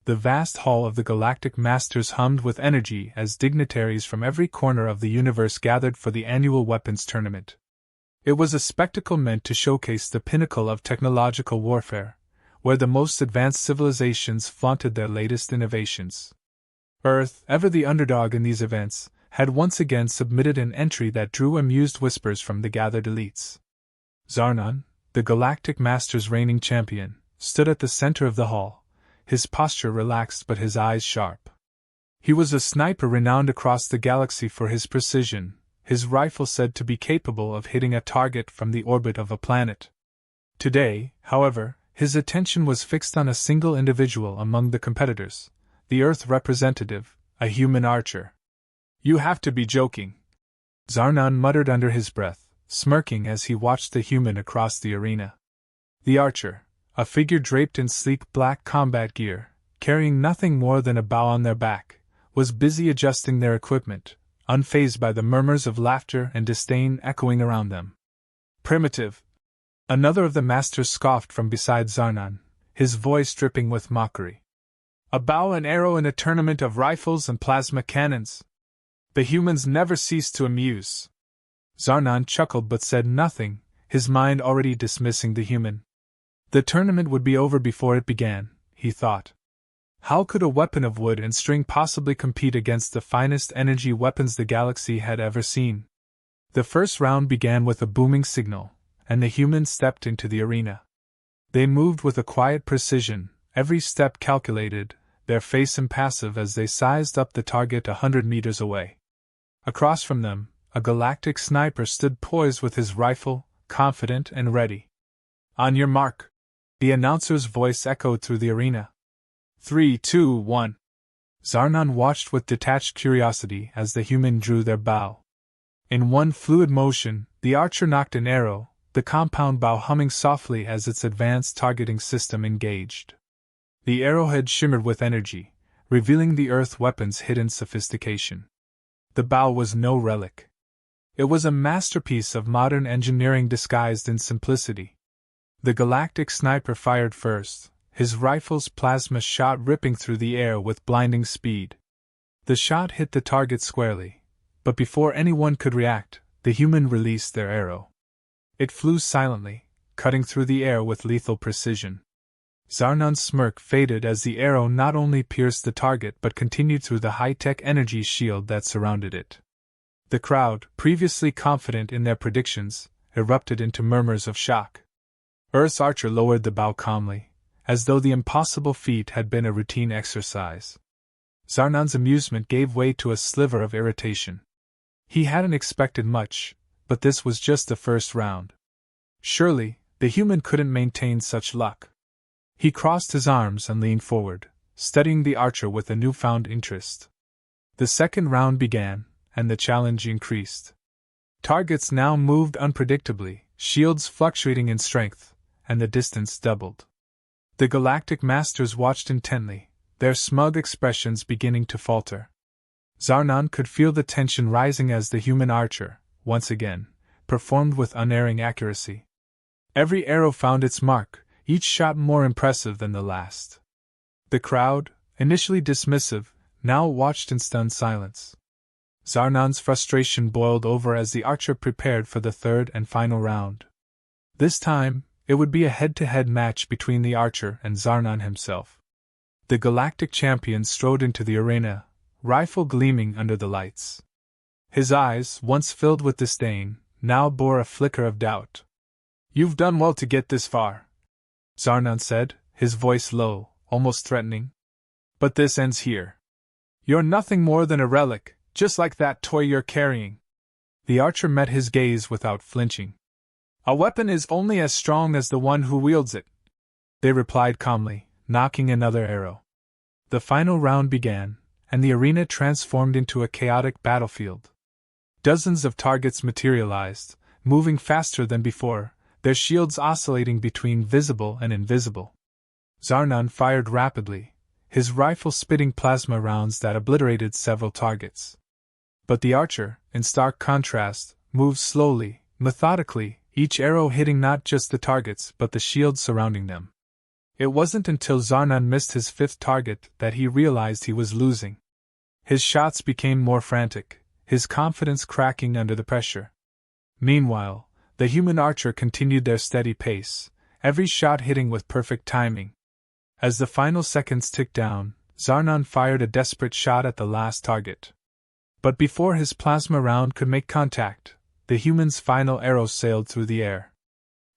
The vast hall of the Galactic Masters hummed with energy as dignitaries from every corner of the universe gathered for the annual weapons tournament. It was a spectacle meant to showcase the pinnacle of technological warfare, where the most advanced civilizations flaunted their latest innovations. Earth, ever the underdog in these events, had once again submitted an entry that drew amused whispers from the gathered elites. Zarnan, the Galactic Masters' reigning champion, stood at the center of the hall, his posture relaxed but his eyes sharp. He was a sniper renowned across the galaxy for his precision, his rifle said to be capable of hitting a target from the orbit of a planet. Today, however, his attention was fixed on a single individual among the competitors, the Earth representative, a human archer. "You have to be joking," Zarnan muttered under his breath, smirking as he watched the human across the arena. The archer, a figure draped in sleek black combat gear, carrying nothing more than a bow on their back, was busy adjusting their equipment, unfazed by the murmurs of laughter and disdain echoing around them. "Primitive!" Another of the masters scoffed from beside Zarnan, his voice dripping with mockery. "A bow and arrow in a tournament of rifles and plasma cannons! The humans never cease to amuse." Zarnan chuckled but said nothing, his mind already dismissing the human. The tournament would be over before it began, he thought. How could a weapon of wood and string possibly compete against the finest energy weapons the galaxy had ever seen? The first round began with a booming signal, and the humans stepped into the arena. They moved with a quiet precision, every step calculated, their face impassive as they sized up the target 100 meters away. Across from them, a galactic sniper stood poised with his rifle, confident and ready. "On your mark!" The announcer's voice echoed through the arena. 3, 2, 1. Zarnan watched with detached curiosity as the human drew their bow. In one fluid motion, the archer knocked an arrow, the compound bow humming softly as its advanced targeting system engaged. The arrowhead shimmered with energy, revealing the Earth weapon's hidden sophistication. The bow was no relic. It was a masterpiece of modern engineering disguised in simplicity. The Galactic sniper fired first, his rifle's plasma shot ripping through the air with blinding speed. The shot hit the target squarely, but before anyone could react, the human released their arrow. It flew silently, cutting through the air with lethal precision. Zarnan's smirk faded as the arrow not only pierced the target but continued through the high-tech energy shield that surrounded it. The crowd, previously confident in their predictions, erupted into murmurs of shock. Earth's archer lowered the bow calmly, as though the impossible feat had been a routine exercise. Zarnan's amusement gave way to a sliver of irritation. He hadn't expected much, but this was just the first round. Surely, the human couldn't maintain such luck. He crossed his arms and leaned forward, studying the archer with a newfound interest. The second round began, and the challenge increased. Targets now moved unpredictably, shields fluctuating in strength, and the distance doubled. The Galactic Masters watched intently, their smug expressions beginning to falter. Zarnan could feel the tension rising as the human archer, once again, performed with unerring accuracy. Every arrow found its mark, each shot more impressive than the last. The crowd, initially dismissive, now watched in stunned silence. Zarnan's frustration boiled over as the archer prepared for the third and final round. This time, it would be a head-to-head match between the archer and Zarnan himself. The Galactic champion strode into the arena, rifle gleaming under the lights. His eyes, once filled with disdain, now bore a flicker of doubt. "You've done well to get this far," Zarnan said, his voice low, almost threatening. "But this ends here. You're nothing more than a relic, just like that toy you're carrying." The archer met his gaze without flinching. "A weapon is only as strong as the one who wields it," they replied calmly, knocking another arrow. The final round began, and the arena transformed into a chaotic battlefield. Dozens of targets materialized, moving faster than before, their shields oscillating between visible and invisible. Zarnan fired rapidly, his rifle spitting plasma rounds that obliterated several targets. But the archer, in stark contrast, moved slowly, methodically, each arrow hitting not just the targets but the shields surrounding them. It wasn't until Zarnan missed his fifth target that he realized he was losing. His shots became more frantic, his confidence cracking under the pressure. Meanwhile, the human archer continued their steady pace, every shot hitting with perfect timing. As the final seconds ticked down, Zarnan fired a desperate shot at the last target. But before his plasma round could make contact, the human's final arrow sailed through the air.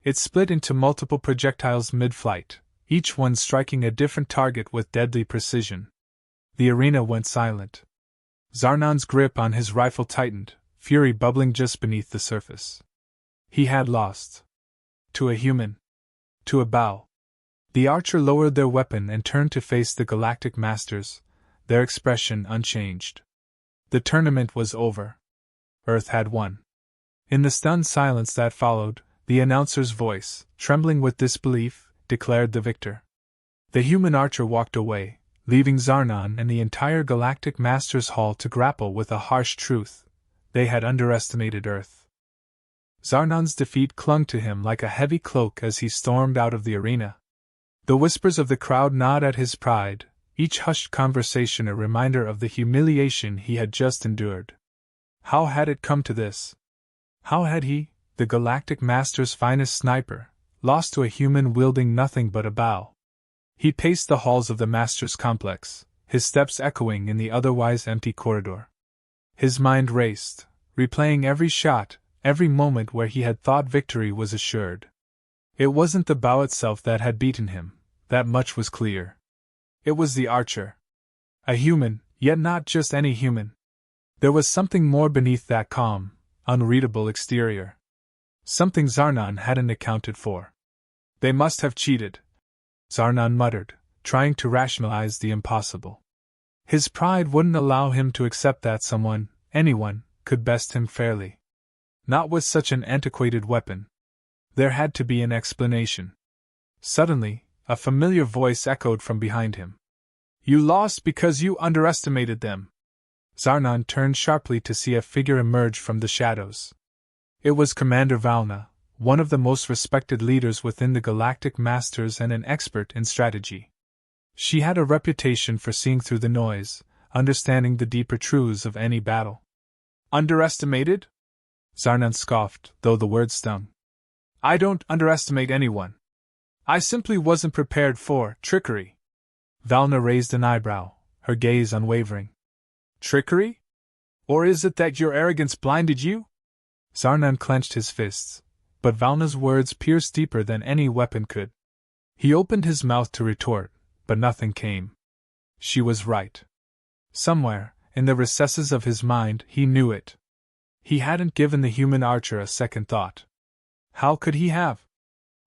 It split into multiple projectiles mid-flight, each one striking a different target with deadly precision. The arena went silent. Zarnan's grip on his rifle tightened, fury bubbling just beneath the surface. He had lost. To a human. To a bow. The archer lowered their weapon and turned to face the Galactic Masters, their expression unchanged. The tournament was over. Earth had won. In the stunned silence that followed, the announcer's voice, trembling with disbelief, declared the victor. The human archer walked away, leaving Zarnan and the entire Galactic Masters Hall to grapple with a harsh truth: they had underestimated Earth. Zarnan's defeat clung to him like a heavy cloak as he stormed out of the arena. The whispers of the crowd gnawed at his pride, each hushed conversation a reminder of the humiliation he had just endured. How had it come to this? How had he, the Galactic Master's finest sniper, lost to a human wielding nothing but a bow? He paced the halls of the Master's complex, his steps echoing in the otherwise empty corridor. His mind raced, replaying every shot, every moment where he had thought victory was assured. It wasn't the bow itself that had beaten him, that much was clear. It was the archer. A human, yet not just any human. There was something more beneath that calm, unreadable exterior. Something Zarnan hadn't accounted for. They must have cheated, Zarnan muttered, trying to rationalize the impossible. His pride wouldn't allow him to accept that someone, anyone, could best him fairly. Not with such an antiquated weapon. There had to be an explanation. Suddenly, a familiar voice echoed from behind him. You lost because you underestimated them. Zarnan turned sharply to see a figure emerge from the shadows. It was Commander Valna, one of the most respected leaders within the Galactic Masters and an expert in strategy. She had a reputation for seeing through the noise, understanding the deeper truths of any battle. Underestimated? Zarnan scoffed, though the word stung. I don't underestimate anyone. I simply wasn't prepared for trickery. Valna raised an eyebrow, her gaze unwavering. Trickery? Or is it that your arrogance blinded you? Zarnan clenched his fists, but Valna's words pierced deeper than any weapon could. He opened his mouth to retort, but nothing came. She was right. Somewhere, in the recesses of his mind, he knew it. He hadn't given the human archer a second thought. How could he have?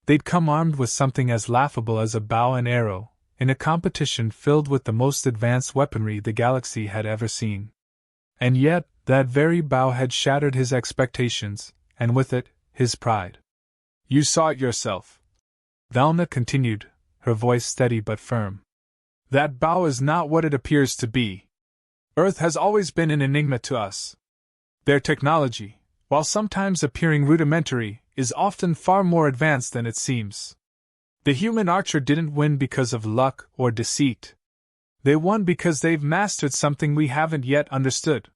They'd come armed with something as laughable as a bow and arrow, in a competition filled with the most advanced weaponry the galaxy had ever seen. And yet, that very bow had shattered his expectations, and with it, his pride. You saw it yourself. Valna continued, her voice steady but firm. That bow is not what it appears to be. Earth has always been an enigma to us. Their technology, while sometimes appearing rudimentary, is often far more advanced than it seems. The human archer didn't win because of luck or deceit. They won because they've mastered something we haven't yet understood.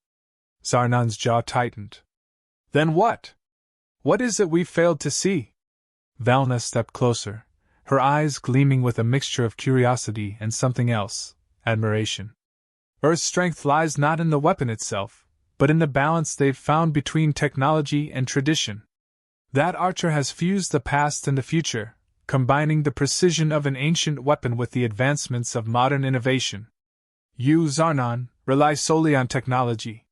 Zarnan's jaw tightened. Then what? What is it we've failed to see? Valna stepped closer, her eyes gleaming with a mixture of curiosity and something else, admiration. Earth's strength lies not in the weapon itself, but in the balance they've found between technology and tradition. That archer has fused the past and the future, combining the precision of an ancient weapon with the advancements of modern innovation. You, Zarnan, rely solely on technology.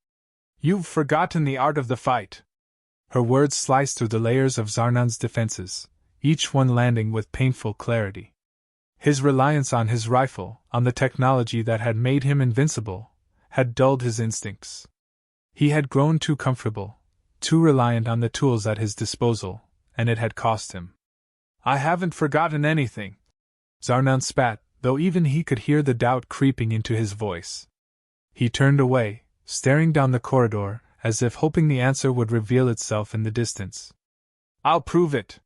You've forgotten the art of the fight. Her words sliced through the layers of Zarnan's defenses, each one landing with painful clarity. His reliance on his rifle, on the technology that had made him invincible, had dulled his instincts. He had grown too comfortable, too reliant on the tools at his disposal, and it had cost him. I haven't forgotten anything. Zarnan spat, though even he could hear the doubt creeping into his voice. He turned away, staring down the corridor, as if hoping the answer would reveal itself in the distance. I'll prove it.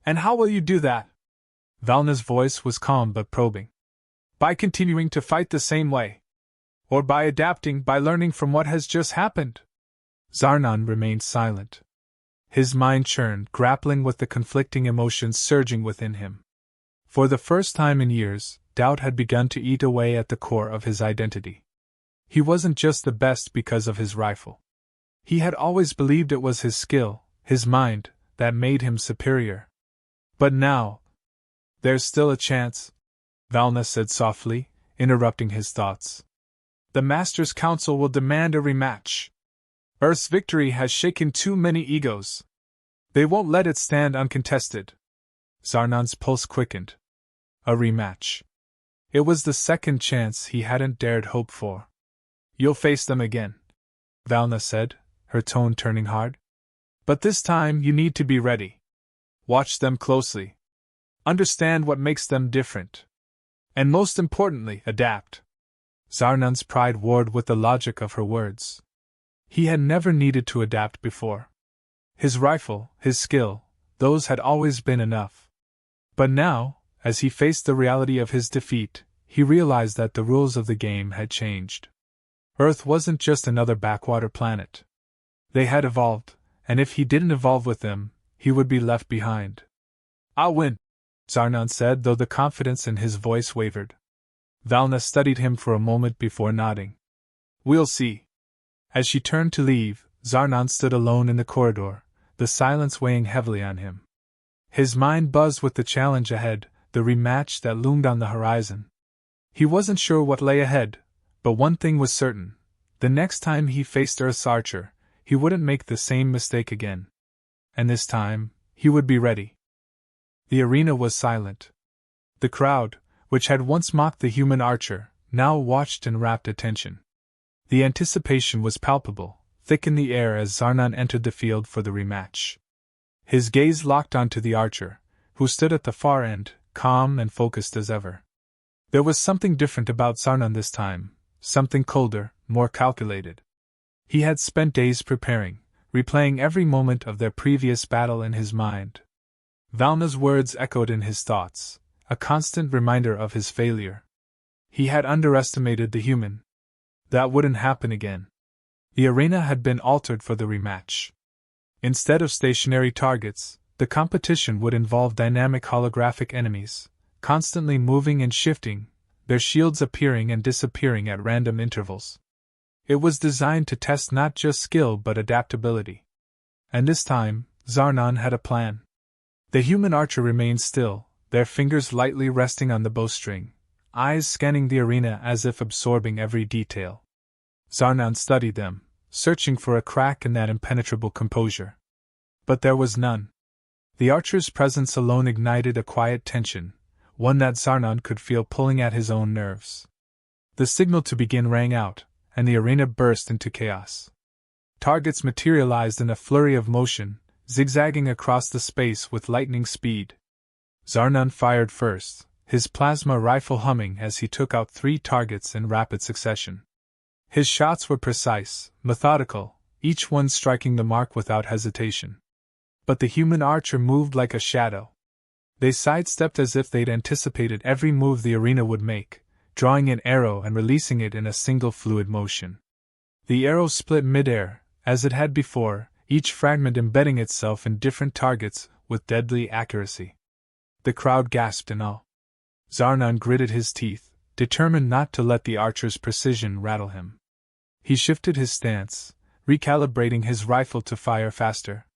And how will you do that? Valna's voice was calm but probing. By continuing to fight the same way. Or by adapting, by learning from what has just happened. Zarnan remained silent. His mind churned, grappling with the conflicting emotions surging within him. For the first time in years, doubt had begun to eat away at the core of his identity. He wasn't just the best because of his rifle. He had always believed it was his skill, his mind, that made him superior. But now, there's still a chance, Valna said softly, interrupting his thoughts. The Master's Council will demand a rematch. Earth's victory has shaken too many egos. They won't let it stand uncontested. Zarnan's pulse quickened. A rematch. It was the second chance he hadn't dared hope for. You'll face them again, Valna said, her tone turning hard. But this time you need to be ready. Watch them closely. Understand what makes them different. And most importantly, adapt. Zarnan's pride warred with the logic of her words. He had never needed to adapt before. His rifle, his skill, those had always been enough. But now, as he faced the reality of his defeat, he realized that the rules of the game had changed. Earth wasn't just another backwater planet. They had evolved, and if he didn't evolve with them, he would be left behind. I'll win, Zarnan said, though the confidence in his voice wavered. Valna studied him for a moment before nodding. We'll see. As she turned to leave, Zarnan stood alone in the corridor, the silence weighing heavily on him. His mind buzzed with the challenge ahead, the rematch that loomed on the horizon. He wasn't sure what lay ahead, but one thing was certain. The next time he faced Earth's archer, he wouldn't make the same mistake again. And this time, he would be ready. The arena was silent. The crowd, which had once mocked the human archer, now watched in rapt attention. The anticipation was palpable, thick in the air as Zarnan entered the field for the rematch. His gaze locked onto the archer, who stood at the far end, calm and focused as ever. There was something different about Zarnan this time, something colder, more calculated. He had spent days preparing, replaying every moment of their previous battle in his mind. Valna's words echoed in his thoughts, a constant reminder of his failure. He had underestimated the human. That wouldn't happen again. The arena had been altered for the rematch. Instead of stationary targets, the competition would involve dynamic holographic enemies, constantly moving and shifting, their shields appearing and disappearing at random intervals. It was designed to test not just skill but adaptability. And this time, Zarnan had a plan. The human archer remained still, their fingers lightly resting on the bowstring, eyes scanning the arena as if absorbing every detail. Zarnan studied them, searching for a crack in that impenetrable composure. But there was none. The archer's presence alone ignited a quiet tension, one that Zarnan could feel pulling at his own nerves. The signal to begin rang out, and the arena burst into chaos. Targets materialized in a flurry of motion, zigzagging across the space with lightning speed. Zarnan fired first, his plasma rifle humming as he took out 3 targets in rapid succession. His shots were precise, methodical, each one striking the mark without hesitation. But the human archer moved like a shadow. They sidestepped as if they'd anticipated every move the arena would make, drawing an arrow and releasing it in a single fluid motion. The arrow split midair, as it had before, each fragment embedding itself in different targets with deadly accuracy. The crowd gasped in awe. Zarnan gritted his teeth, determined not to let the archer's precision rattle him. He shifted his stance, recalibrating his rifle to fire faster.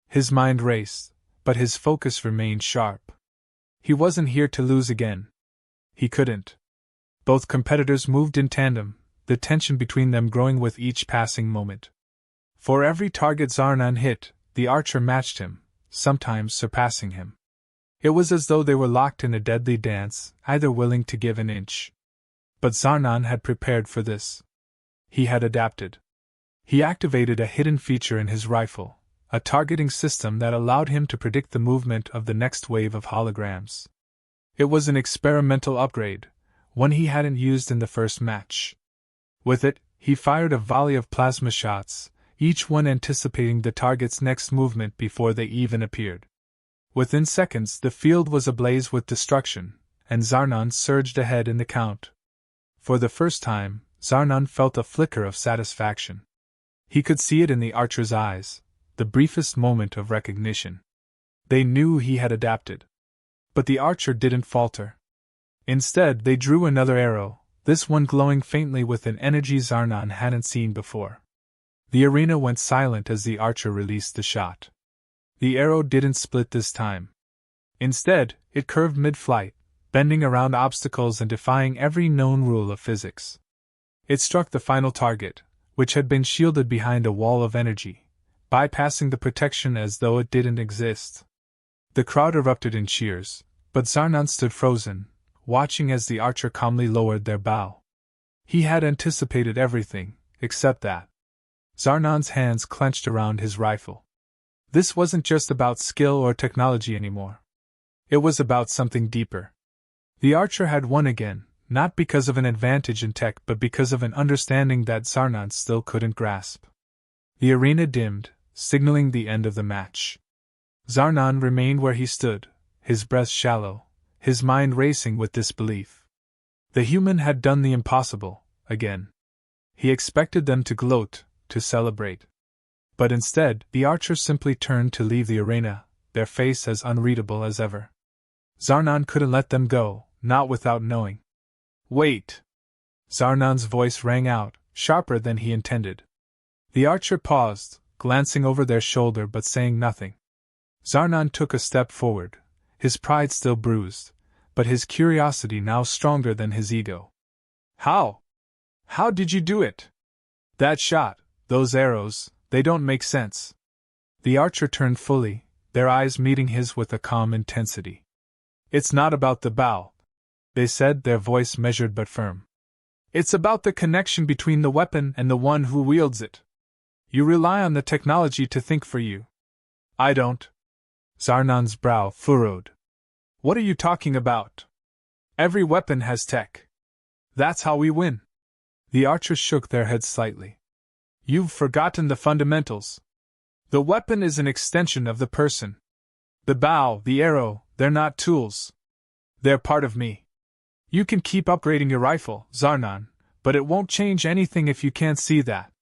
His mind raced, but his focus remained sharp. He wasn't here to lose again. He couldn't. Both competitors moved in tandem, the tension between them growing with each passing moment. For every target Zarnan hit, the archer matched him, sometimes surpassing him. It was as though they were locked in a deadly dance, either willing to give an inch. But Zarnan had prepared for this. He had adapted. He activated a hidden feature in his rifle, a targeting system that allowed him to predict the movement of the next wave of holograms. It was an experimental upgrade, one he hadn't used in the first match. With it, he fired a volley of plasma shots, each one anticipating the target's next movement before they even appeared. Within seconds the field was ablaze with destruction, and Zarnan surged ahead in the count. For the first time, Zarnan felt a flicker of satisfaction. He could see it in the archer's eyes, the briefest moment of recognition. They knew he had adapted. But the archer didn't falter. Instead, they drew another arrow, this one glowing faintly with an energy Zarnan hadn't seen before. The arena went silent as the archer released the shot. The arrow didn't split this time. Instead, it curved mid-flight, bending around obstacles and defying every known rule of physics. It struck the final target, which had been shielded behind a wall of energy, bypassing the protection as though it didn't exist. The crowd erupted in cheers, but Zarnan stood frozen, watching as the archer calmly lowered their bow. He had anticipated everything, except that. Zarnan's hands clenched around his rifle. This wasn't just about skill or technology anymore. It was about something deeper. The archer had won again, not because of an advantage in tech but because of an understanding that Zarnan still couldn't grasp. The arena dimmed, signaling the end of the match. Zarnan remained where he stood, his breath shallow, his mind racing with disbelief. The human had done the impossible, again. He expected them to gloat, to celebrate. But instead, the archer simply turned to leave the arena, their face as unreadable as ever. Zarnan couldn't let them go, not without knowing. Wait! Zarnan's voice rang out, sharper than he intended. The archer paused, glancing over their shoulder but saying nothing. Zarnan took a step forward, his pride still bruised, but his curiosity now stronger than his ego. How? How did you do it? That shot, those arrows, they don't make sense. The archer turned fully, their eyes meeting his with a calm intensity. It's not about the bow, they said, their voice measured but firm. It's about the connection between the weapon and the one who wields it. You rely on the technology to think for you. I don't. Zarnan's brow furrowed. What are you talking about? Every weapon has tech. That's how we win. The archers shook their heads slightly. You've forgotten the fundamentals. The weapon is an extension of the person. The bow, the arrow, they're not tools. They're part of me. You can keep upgrading your rifle, Zarnan, but it won't change anything if you can't see that.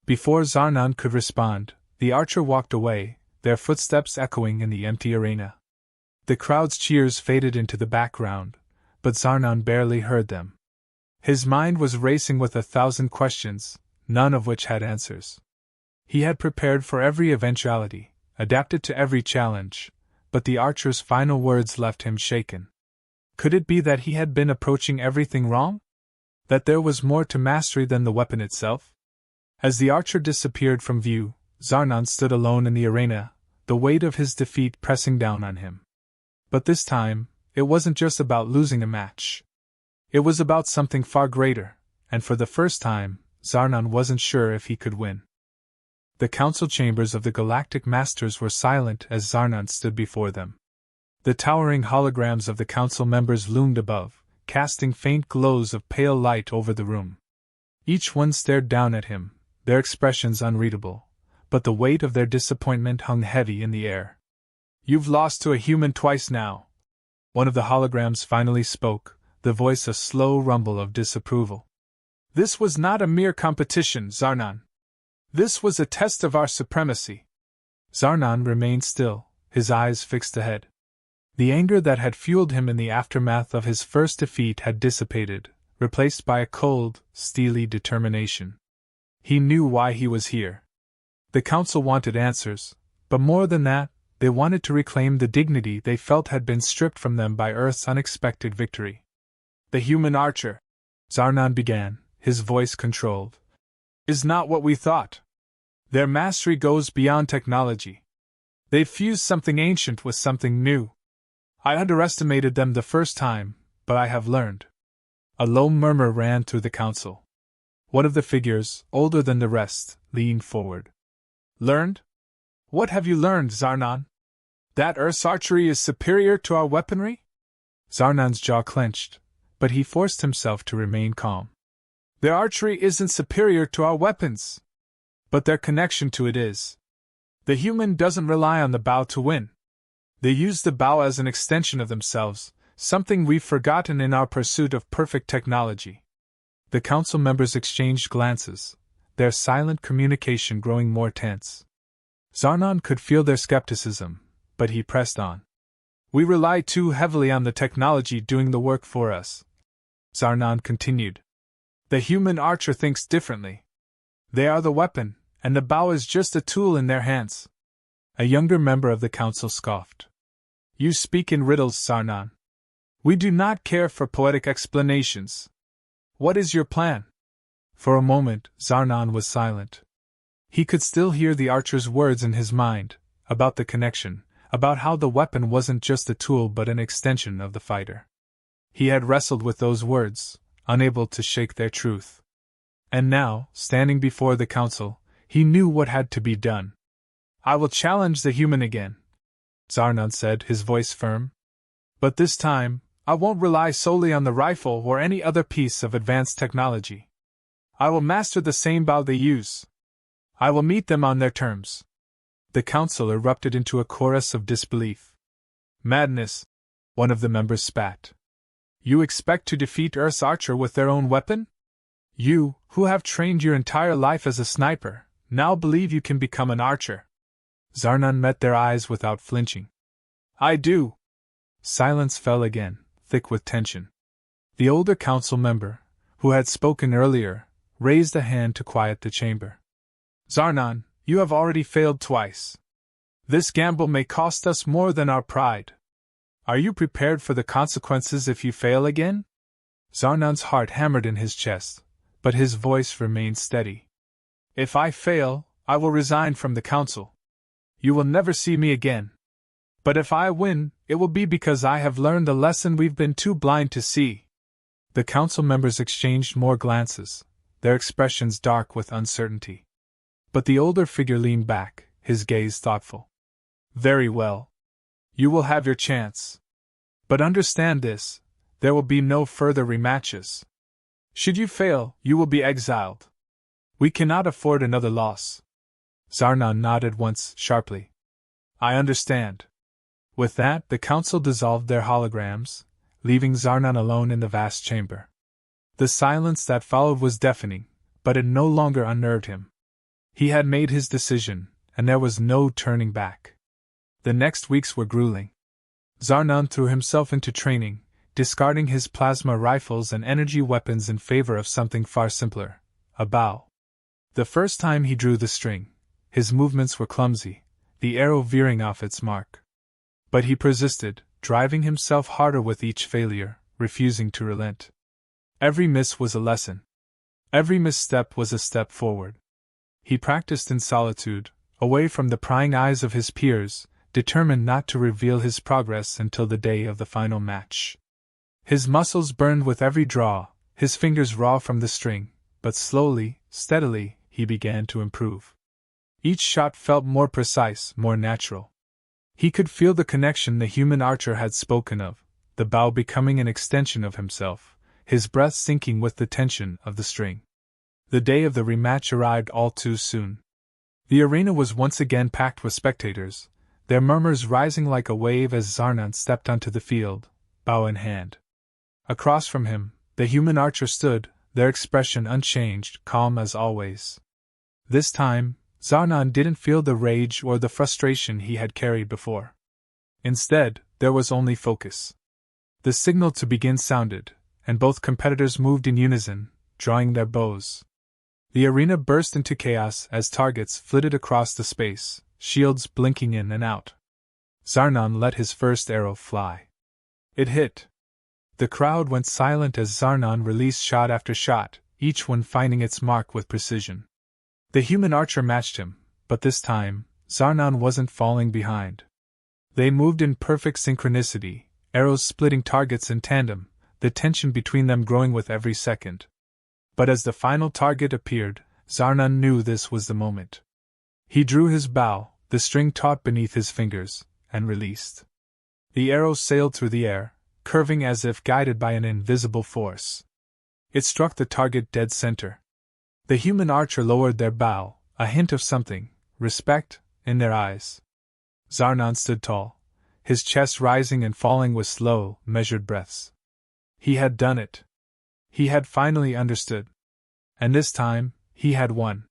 Before Zarnan could respond, the archer walked away, their footsteps echoing in the empty arena. The crowd's cheers faded into the background, but Zarnan barely heard them. His mind was racing with 1,000 questions, none of which had answers. He had prepared for every eventuality, adapted to every challenge, but the archer's final words left him shaken. Could it be that he had been approaching everything wrong? That there was more to mastery than the weapon itself? As the archer disappeared from view, Zarnan stood alone in the arena, the weight of his defeat pressing down on him. But this time, it wasn't just about losing a match. It was about something far greater, and for the first time, Zarnan wasn't sure if he could win. The council chambers of the Galactic Masters were silent as Zarnan stood before them. The towering holograms of the council members loomed above, casting faint glows of pale light over the room. Each one stared down at him, their expressions unreadable, but the weight of their disappointment hung heavy in the air. You've lost to a human twice now. One of the holograms finally spoke, the voice a slow rumble of disapproval. This was not a mere competition, Zarnan. This was a test of our supremacy. Zarnan remained still, his eyes fixed ahead. The anger that had fueled him in the aftermath of his first defeat had dissipated, replaced by a cold, steely determination. He knew why he was here. The council wanted answers, but more than that, they wanted to reclaim the dignity they felt had been stripped from them by Earth's unexpected victory. The human archer, Zarnan began, his voice controlled, is not what we thought. Their mastery goes beyond technology. They've fused something ancient with something new. I underestimated them the first time, but I have learned. A low murmur ran through the council. One of the figures, older than the rest, leaned forward. Learned? What have you learned, Zarnan? That Earth's archery is superior to our weaponry? Zarnan's jaw clenched, but he forced himself to remain calm. Their archery isn't superior to our weapons, but their connection to it is. The human doesn't rely on the bow to win. They use the bow as an extension of themselves, something we've forgotten in our pursuit of perfect technology. The council members exchanged glances, their silent communication growing more tense. Zarnan could feel their skepticism, but he pressed on. We rely too heavily on the technology doing the work for us. Zarnan continued. The human archer thinks differently. They are the weapon, and the bow is just a tool in their hands. A younger member of the council scoffed. You speak in riddles, Zarnan. We do not care for poetic explanations. What is your plan? For a moment, Zarnan was silent. He could still hear the archer's words in his mind, about the connection, about how the weapon wasn't just a tool but an extension of the fighter. He had wrestled with those words, unable to shake their truth. And now, standing before the council, he knew what had to be done. I will challenge the human again, Zarnan said, his voice firm. But this time, I won't rely solely on the rifle or any other piece of advanced technology. I will master the same bow they use. I will meet them on their terms. The council erupted into a chorus of disbelief. Madness, one of the members spat. You expect to defeat Earth's archer with their own weapon? You, who have trained your entire life as a sniper, now believe you can become an archer. Zarnan met their eyes without flinching. I do. Silence fell again, thick with tension. The older council member, who had spoken earlier, raised a hand to quiet the chamber. Zarnan, you have already failed twice. This gamble may cost us more than our pride. Are you prepared for the consequences if you fail again? Zarnan's heart hammered in his chest, but his voice remained steady. If I fail, I will resign from the council. You will never see me again. But if I win, it will be because I have learned a lesson we've been too blind to see. The council members exchanged more glances, their expressions dark with uncertainty. But the older figure leaned back, his gaze thoughtful. Very well. You will have your chance. But understand this, there will be no further rematches. Should you fail, you will be exiled. We cannot afford another loss. Zarnan nodded once, sharply. I understand. With that, the council dissolved their holograms, leaving Zarnan alone in the vast chamber. The silence that followed was deafening, but it no longer unnerved him. He had made his decision, and there was no turning back. The next weeks were grueling. Zarnan threw himself into training, discarding his plasma rifles and energy weapons in favor of something far simpler, a bow. The first time he drew the string, his movements were clumsy, the arrow veering off its mark. But he persisted, driving himself harder with each failure, refusing to relent. Every miss was a lesson. Every misstep was a step forward. He practiced in solitude, away from the prying eyes of his peers, determined not to reveal his progress until the day of the final match. His muscles burned with every draw, his fingers raw from the string, but slowly, steadily, he began to improve. Each shot felt more precise, more natural. He could feel the connection the human archer had spoken of, the bow becoming an extension of himself, his breath sinking with the tension of the string. The day of the rematch arrived all too soon. The arena was once again packed with spectators, their murmurs rising like a wave as Zarnan stepped onto the field, bow in hand. Across from him, the human archer stood, their expression unchanged, calm as always. This time, Zarnan didn't feel the rage or the frustration he had carried before. Instead, there was only focus. The signal to begin sounded, and both competitors moved in unison, drawing their bows. The arena burst into chaos as targets flitted across the space, shields blinking in and out. Zarnan let his first arrow fly. It hit. The crowd went silent as Zarnan released shot after shot, each one finding its mark with precision. The human archer matched him, but this time, Zarnan wasn't falling behind. They moved in perfect synchronicity, arrows splitting targets in tandem, the tension between them growing with every second. But as the final target appeared, Zarnan knew this was the moment. He drew his bow, the string taut beneath his fingers, and released. The arrow sailed through the air, curving as if guided by an invisible force. It struck the target dead center. The human archer lowered their bow, a hint of something, respect, in their eyes. Zarnan stood tall, his chest rising and falling with slow, measured breaths. He had done it. He had finally understood. And this time, he had won.